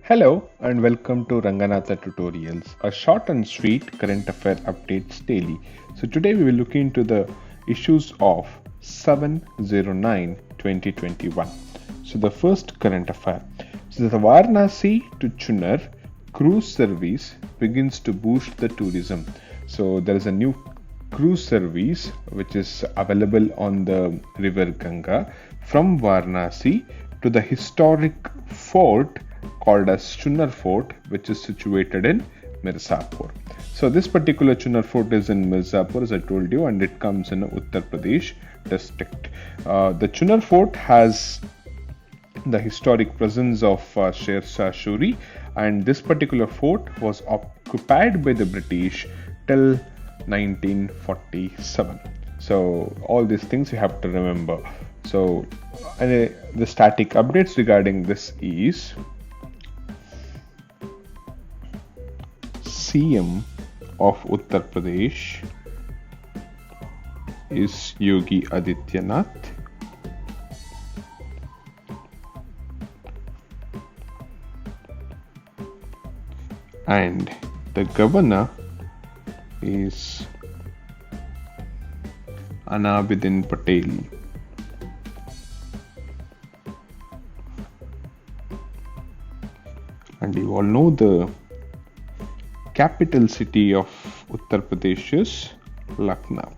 Hello and welcome to Ranganatha Tutorials, a short and sweet current affair updates daily. So today we will look into the issues of 7/09/2021. So the first current affair. So the Varanasi to Chunar cruise service begins to boost the tourism. So there is a new cruise service which is available on the river Ganga from Varanasi to the historic fort called as Chunar Fort, which is situated in Mirzapur. So this particular Chunar Fort is in Mirzapur, as I told you, and it comes in Uttar Pradesh district. The Chunar Fort has the historic presence of Sher Shah Suri, and this particular fort was occupied by the British till 1947. So all these things you have to remember. So the static updates regarding this is CM of Uttar Pradesh is Yogi Adityanath. And the governor is Anabidin Patel. And you all know the capital city of Uttar Pradesh is Lucknow.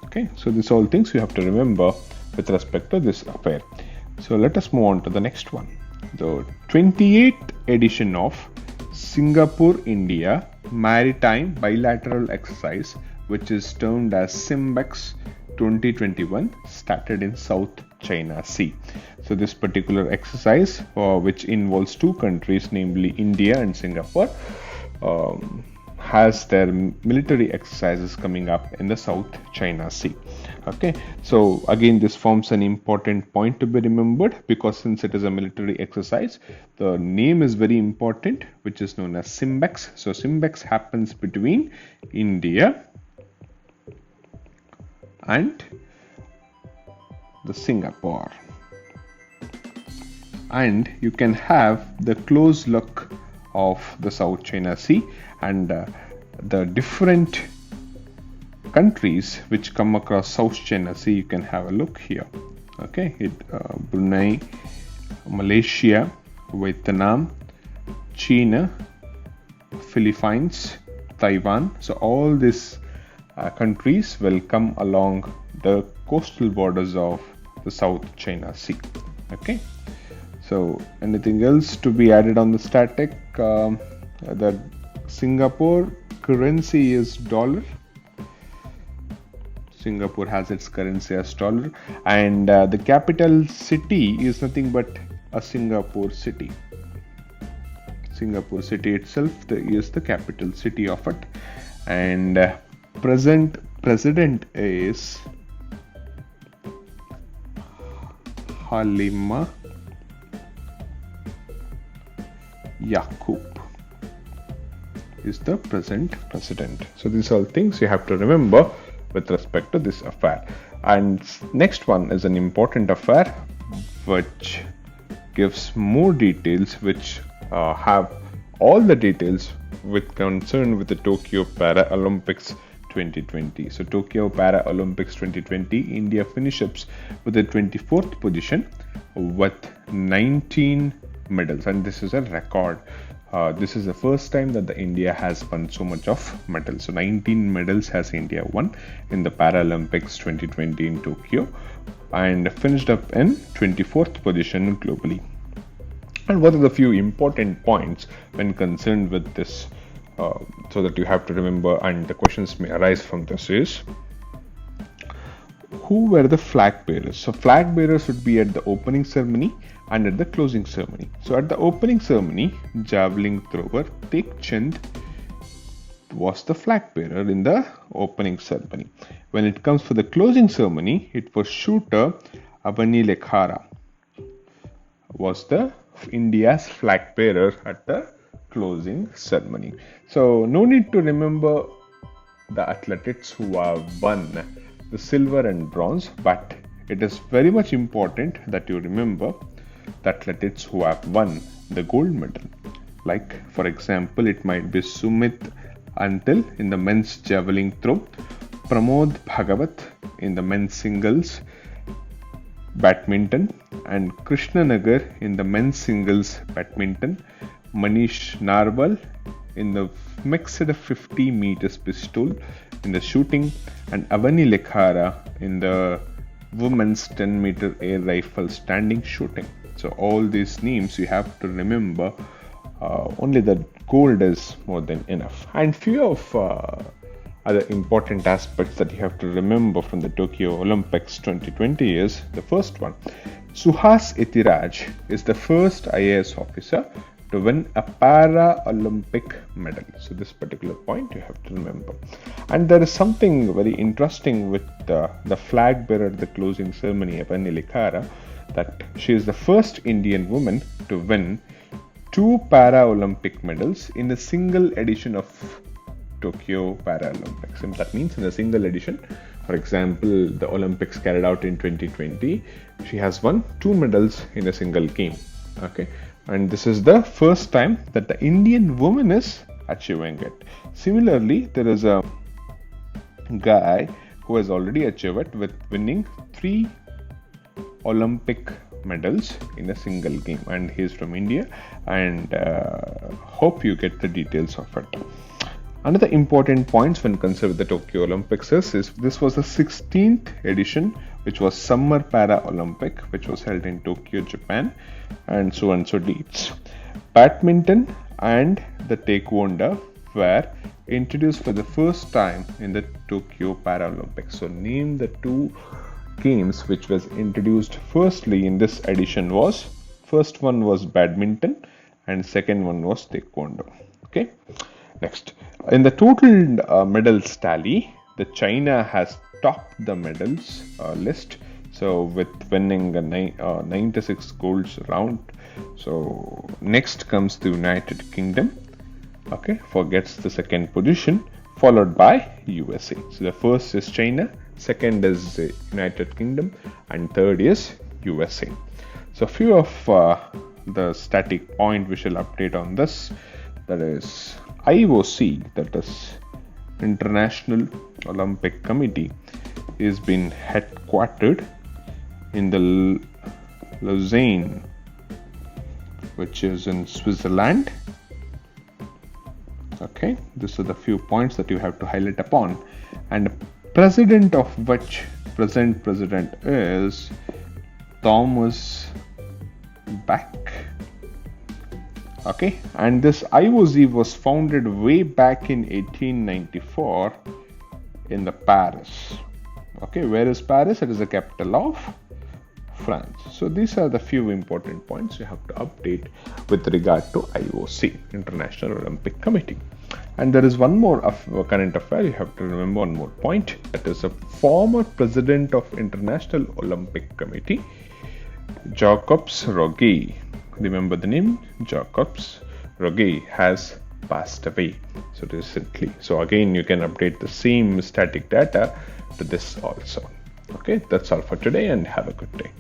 Okay, so these all things you have to remember with respect to this affair. So let us move on to the next one. The 28th edition of Singapore India Maritime Bilateral Exercise, which is termed as SIMBEX 2021, started in South China Sea. So this particular exercise, which involves two countries, namely India and Singapore, has their military exercises coming up in the South China Sea. Okay, so again this forms an important point to be remembered, because since it is a military exercise, the name is very important, which is known as SIMBEX. So SIMBEX happens between India and the Singapore, and you can have the close look of the South China Sea and the different countries which come across South China Sea. You can have a look here. Okay, Brunei, Malaysia, Vietnam, China, Philippines, Taiwan. So all these countries will come along the coastal borders of the South China Sea. Okay, so anything else to be added on the static? The Singapore currency is dollar. Singapore has its currency as dollar, and the capital city is nothing but a Singapore city. Singapore city itself is the capital city of it, and present president is Halima Yaqub is the present president. So these are all things you have to remember with respect to this affair. And next one is an important affair which gives more details, which have all the details with concern with the Tokyo Paralympics 2020. So Tokyo Paralympics 2020, India finishes with the 24th position with 19 medals, and this is a record. This is the first time that the India has won so much of medals. So 19 medals has India won in the Paralympics 2020 in Tokyo, and finished up in 24th position globally. And what are the few important points when concerned with this, so that you have to remember, and the questions may arise from this is, who were the flag bearers? So flag bearers would be at the opening ceremony and at the closing ceremony. So at the opening ceremony, javelin thrower Tek Chand was the flag bearer in the opening ceremony. When it comes for the closing ceremony, it was shooter Avani Lekhara was the India's flag bearer at the closing ceremony. So no need to remember the athletes who have won the silver and bronze, but it is very much important that you remember the athletes who have won the gold medal. Like, for example, it might be Sumit Antil in the men's javelin throw, Pramod Bhagavat in the men's singles badminton, and Krishna Nagar in the men's singles badminton, Manish Narwal in the mixed 50 meters pistol in the shooting, and Avani Lekhara in the women's 10-meter air rifle standing shooting. So all these names you have to remember. Only the gold is more than enough. And few of other important aspects that you have to remember from the Tokyo Olympics 2020 is the first one. Suhas Ethiraj is the first IAS officer to win a Para-Olympic medal. So this particular point you have to remember. And there is something very interesting with the flag bearer at the closing ceremony, Avani Lekhara, that she is the first Indian woman to win 2 Para-Olympic medals in a single edition of Tokyo Paralympics. And that means in a single edition, for example, the Olympics carried out in 2020, she has won 2 medals in a single game. Okay, and this is the first time that the Indian woman is achieving it. Similarly, there is a guy who has already achieved it with winning 3 Olympic medals in a single game, and he is from India, and hope you get the details of it. Another important point when considered the Tokyo Olympics is this was the 16th edition, which was Summer Para Olympic, which was held in Tokyo, Japan, and so dates. Badminton and the Taekwondo were introduced for the first time in the Tokyo Paralympics. So name the 2 games which was introduced firstly in this edition. First one was badminton and second one was Taekwondo. Okay, next, in the total medals tally, the China has topped the medals list, so with winning 96 golds round. So next comes the United Kingdom, okay, gets the second position, followed by USA. So the first is China, second is United Kingdom, and third is USA. So few of the static point we shall update on this, that is IOC, that is International Olympic Committee, is been headquartered in the Lausanne, which is in Switzerland. Okay, these are the few points that you have to highlight upon, and president of which present president is Thomas Bach. Okay, and this IOC was founded way back in 1894 in the Paris. Okay, where is Paris? It is the capital of France. So these are the few important points you have to update with regard to IOC, International Olympic Committee. And there is one more of current affair you have to remember, one more point, that is a former president of International Olympic Committee, Jacobs Roguet. Remember the name? Jacobs Roguet has passed away so recently. So again, you can update the same static data to this also. Okay, that's all for today, and have a good day.